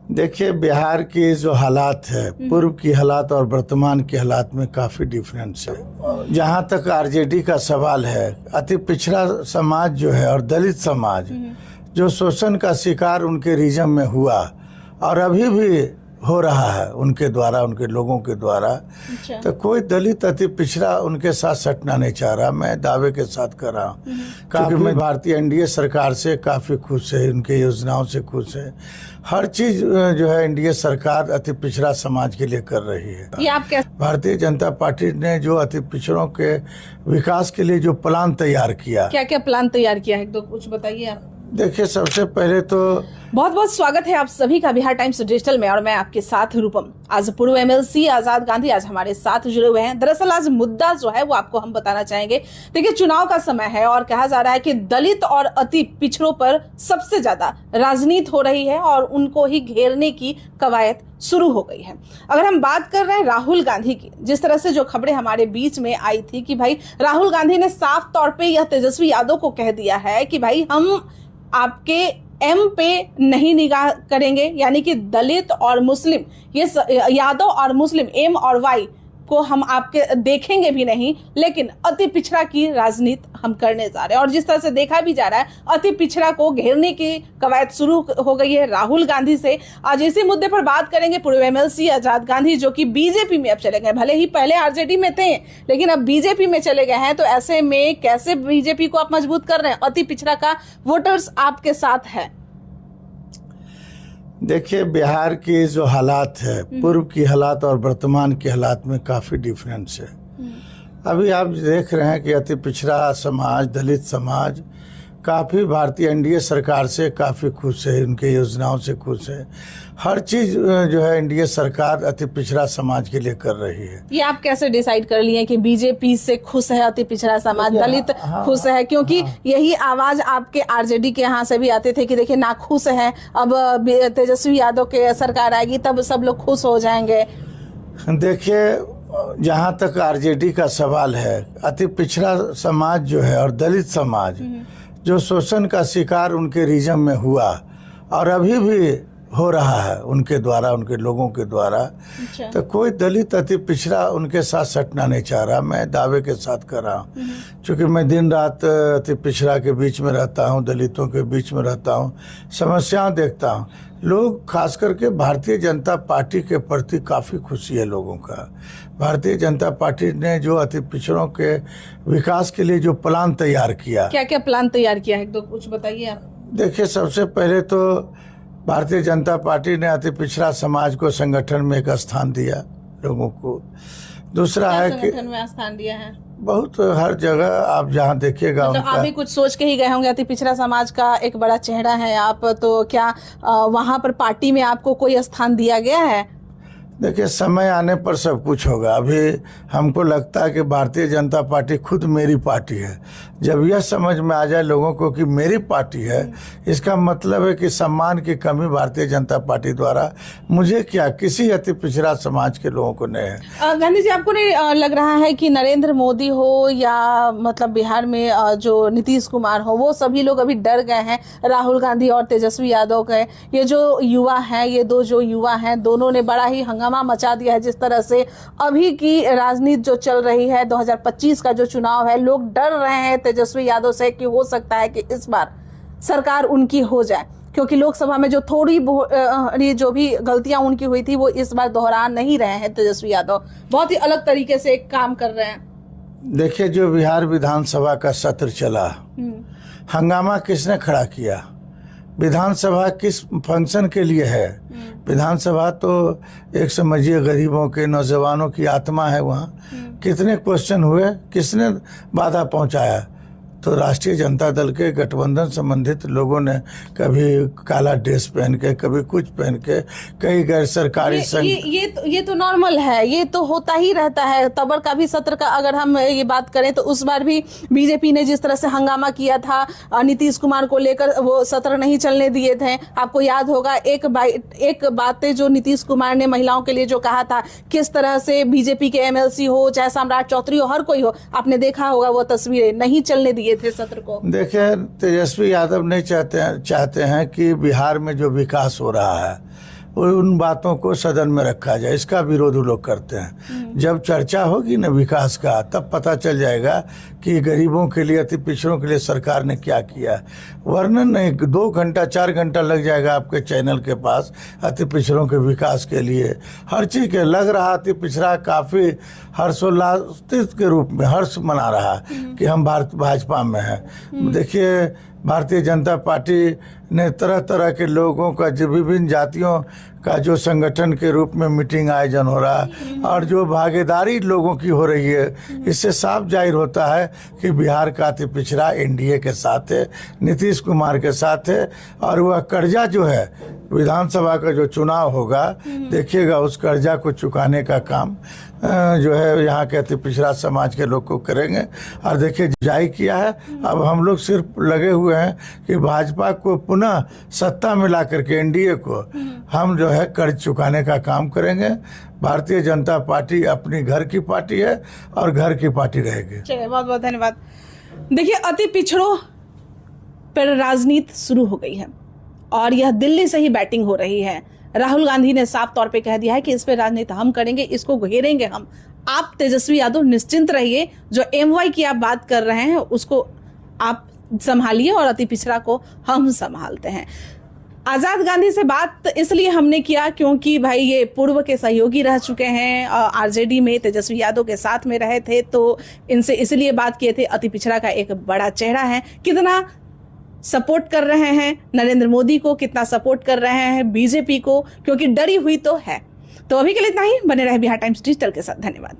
देखिए, बिहार की जो हालात है, पूर्व की हालात और वर्तमान के हालात में काफ़ी डिफरेंस है। जहाँ तक आरजेडी का सवाल है, अति पिछड़ा समाज जो है और दलित समाज जो शोषण का शिकार उनके रीजन में हुआ और अभी भी हो रहा है उनके द्वारा, उनके लोगों के द्वारा, तो कोई दलित अति पिछड़ा उनके साथ सटना नहीं चाह रहा। मैं दावे के साथ कर रहा हूँ क्योंकि मैं भारतीय एनडीए सरकार से काफ़ी खुश है, उनके योजनाओं से खुश है। हर चीज जो है एनडीए सरकार अति पिछड़ा समाज के लिए कर रही है। ये आप क्या भारतीय जनता पार्टी ने जो अति पिछड़ों के विकास के लिए जो प्लान तैयार किया, क्या क्या प्लान तैयार किया है, तो कुछ बताइए आप। देखिए, सबसे पहले तो बहुत बहुत स्वागत है आप सभी का बिहार टाइम्स डिजिटल में, और मैं आपके साथ रूपम। आज पूर्व एमएलसी आजाद गांधी आज हमारे साथ जुड़े हुए हैं। दरअसल आज मुद्दा जो है वो आपको हम बताना चाहेंगे। देखिए, चुनाव का समय है और कहा जा रहा है कि दलित और अति पिछड़ों पर सबसे ज्यादा राजनीति हो रही है और उनको ही घेरने की कवायद शुरू हो गई है। अगर हम बात कर रहे हैं राहुल गांधी की, जिस तरह से जो खबरें हमारे बीच में आई थी कि भाई राहुल गांधी ने साफ तौर पे यह तेजस्वी यादव को कह दिया है कि भाई हम आपके एम पे नहीं निगाह करेंगे, यानी कि दलित और मुस्लिम, ये यादव और मुस्लिम, एम और वाई को हम आपके देखेंगे भी नहीं, लेकिन अति पिछड़ा की राजनीति हम करने जा रहे हैं। और जिस तरह से देखा भी जा रहा है, अति पिछड़ा को घेरने की कवायद शुरू हो गई है राहुल गांधी से। आज इसी मुद्दे पर बात करेंगे। पूर्व एमएलसी आजाद गांधी जो कि बीजेपी में अब चले गए, भले ही पहले आरजेडी में थे लेकिन अब बीजेपी में चले गए हैं, तो ऐसे में कैसे बीजेपी को आप मजबूत कर रहे हैं? अति पिछड़ा का वोटर्स आपके साथ है। देखिए, बिहार की जो हालात है, पूर्व की हालात और वर्तमान के हालात में काफ़ी डिफरेंस है। अभी आप देख रहे हैं कि अति पिछड़ा समाज, दलित समाज काफ़ी भारतीय एनडीए सरकार से काफ़ी खुश है, उनके योजनाओं से खुश है। हर चीज़ जो है एनडीए सरकार अति पिछड़ा समाज के लिए कर रही है। ये आप कैसे डिसाइड कर लिए कि बीजेपी से खुश है अति पिछड़ा समाज, दलित खुश है? क्योंकि यही आवाज आपके आरजेडी के यहाँ से भी आते थे कि देखिए ना खुश है, अब तेजस्वी यादव के सरकार आएगी तब सब लोग खुश हो जाएंगे। देखिए, जहाँ तक आरजेडी का सवाल है, अति पिछड़ा समाज जो है और दलित समाज जो शोषण का शिकार उनके रीजन में हुआ और अभी भी हो रहा है उनके द्वारा, उनके लोगों के द्वारा, तो कोई दलित अति पिछड़ा उनके साथ सटना नहीं चाह रहा। मैं दावे के साथ कर रहा हूँ क्योंकि मैं दिन रात अति पिछड़ा के बीच में रहता हूँ, दलितों के बीच में रहता हूँ, समस्याएं देखता हूँ। लोग खास करके भारतीय जनता पार्टी के प्रति काफ़ी खुशी है लोगों का। भारतीय जनता पार्टी ने जो अति पिछड़ों के विकास के लिए जो प्लान तैयार किया, क्या क्या प्लान तैयार किया है, तो कुछ बताइए आप। देखिए, सबसे पहले तो भारतीय जनता पार्टी ने अति पिछड़ा समाज को संगठन में एक स्थान दिया लोगों को। दूसरा है कि संगठन में स्थान दिया है बहुत हर जगह आप जहाँ देखिएगा, मतलब आप भी कुछ सोच के ही गए होंगे। अति पिछड़ा समाज का एक बड़ा चेहरा है आप, तो क्या वहाँ पर पार्टी में आपको कोई स्थान दिया गया है? देखिए, समय आने पर सब कुछ होगा। अभी हमको लगता है कि भारतीय जनता पार्टी खुद मेरी पार्टी है। जब यह समझ में आ जाए लोगों को कि मेरी पार्टी है, इसका मतलब है कि सम्मान की कमी भारतीय जनता पार्टी द्वारा मुझे क्या, किसी अति पिछड़ा समाज के लोगों को नहीं है। गांधी जी, आपको नहीं लग रहा है कि नरेंद्र मोदी हो या मतलब बिहार में जो नीतीश कुमार हो, वो सभी लोग अभी डर गए हैं राहुल गांधी और तेजस्वी यादव के? ये जो युवा हैं, ये दो जो युवा हैं, दोनों ने बड़ा ही हंगामा मचा दिया है। जिस तरह से अभी की राजनीति जो चल रही है, 2025 का जो चुनाव है, लोग डर रहे हैं तेजस्वी यादव से कि हो सकता है कि इस बार सरकार उनकी हो जाए, क्योंकि लोकसभा में जो थोड़ी जो भी गलतियां उनकी हुई थी वो इस बार दोहरा नहीं रहे हैं। तेजस्वी यादव बहुत ही अलग तरीके से एक काम कर रहे हैं। देखिए, जो बिहार विधानसभा का सत्र चला, हंगामा किसने खड़ा किया? विधानसभा किस फंक्शन के लिए है? विधानसभा तो एक समझिए गरीबों के, नौजवानों की आत्मा है। वहाँ कितने क्वेश्चन हुए, किसने बाधा पहुँचाया? तो राष्ट्रीय जनता दल के गठबंधन संबंधित लोगों ने कभी काला ड्रेस पहन के, कभी कुछ पहन के, कई गैर सरकारी ये तो नॉर्मल है, ये तो होता ही रहता है। तबर का भी सत्र का अगर हम ये बात करें तो उस बार भी बीजेपी ने जिस तरह से हंगामा किया था नीतीश कुमार को लेकर, वो सत्र नहीं चलने दिए थे। आपको याद होगा एक बातें जो नीतीश कुमार ने महिलाओं के लिए जो कहा था, किस तरह से बीजेपी के एमएलसी हो चाहे सम्राट चौधरी हो, हर कोई हो, आपने देखा होगा वो तस्वीरें, नहीं चलने दिए थे सत्र को। देखिए, तेजस्वी यादव नहीं चाहते हैं कि बिहार में जो विकास हो रहा है उन बातों को सदन में रखा जाए। इसका विरोध वो लोग करते हैं। जब चर्चा होगी ना विकास का, तब पता चल जाएगा कि गरीबों के लिए, अति पिछड़ों के लिए सरकार ने क्या किया। वर्णन नहीं, 2 घंटा 4 घंटा लग जाएगा आपके चैनल के पास अति पिछड़ों के विकास के लिए, हर चीज़ के। लग रहा अति पिछड़ा काफ़ी हर्षोल्लास के रूप में हर्ष मना रहा कि हम भाजपा में हैं। देखिए, भारतीय जनता पार्टी ने तरह तरह के लोगों का, जो विभिन्न जातियों का जो संगठन के रूप में मीटिंग आयोजन हो रहा है और जो भागीदारी लोगों की हो रही है, इससे साफ जाहिर होता है कि बिहार का अति पिछड़ा एनडीए के साथ है, नीतीश कुमार के साथ है। और वह कर्जा जो है, विधानसभा का जो चुनाव होगा, देखिएगा उस कर्जा को चुकाने का काम जो है यहाँ के अति पिछड़ा समाज के लोग को करेंगे। और देखिए जारी किया है। अब हम लोग सिर्फ लगे हुए हैं कि भाजपा को पुनः सत्ता में ला करके एनडीए को हम जो है कर्ज चुकाने का काम करेंगे। भारतीय जनता पार्टी अपनी घर की पार्टी है और घर की पार्टी रहेगी। चलिए, बहुत बहुत धन्यवाद। देखिए, अति पिछड़ों पर राजनीति शुरू हो गई है और यह दिल्ली से ही बैटिंग हो रही है। राहुल गांधी ने साफ तौर पे कह दिया है कि इस पे राजनीति हम करेंगे, इसको घेरेंगे हम। आप तेजस्वी यादव निश्चिंत रहिए, जो एमवाई की आप बात कर रहे हैं उसको आप संभालिए और अति पिछड़ा को हम संभालते हैं। आजाद गांधी से बात इसलिए हमने किया क्योंकि भाई ये पूर्व के सहयोगी रह चुके हैं, आरजेडी में तेजस्वी यादव के साथ में रहे थे, तो इनसे इसलिए बात किए थे। अति पिछड़ा का एक बड़ा चेहरा है, कितना सपोर्ट कर रहे हैं नरेंद्र मोदी को, कितना सपोर्ट कर रहे हैं बीजेपी को, क्योंकि डरी हुई तो है। तो अभी के लिए इतना ही। बने रहे बिहार टाइम्स डिजिटल के साथ। धन्यवाद।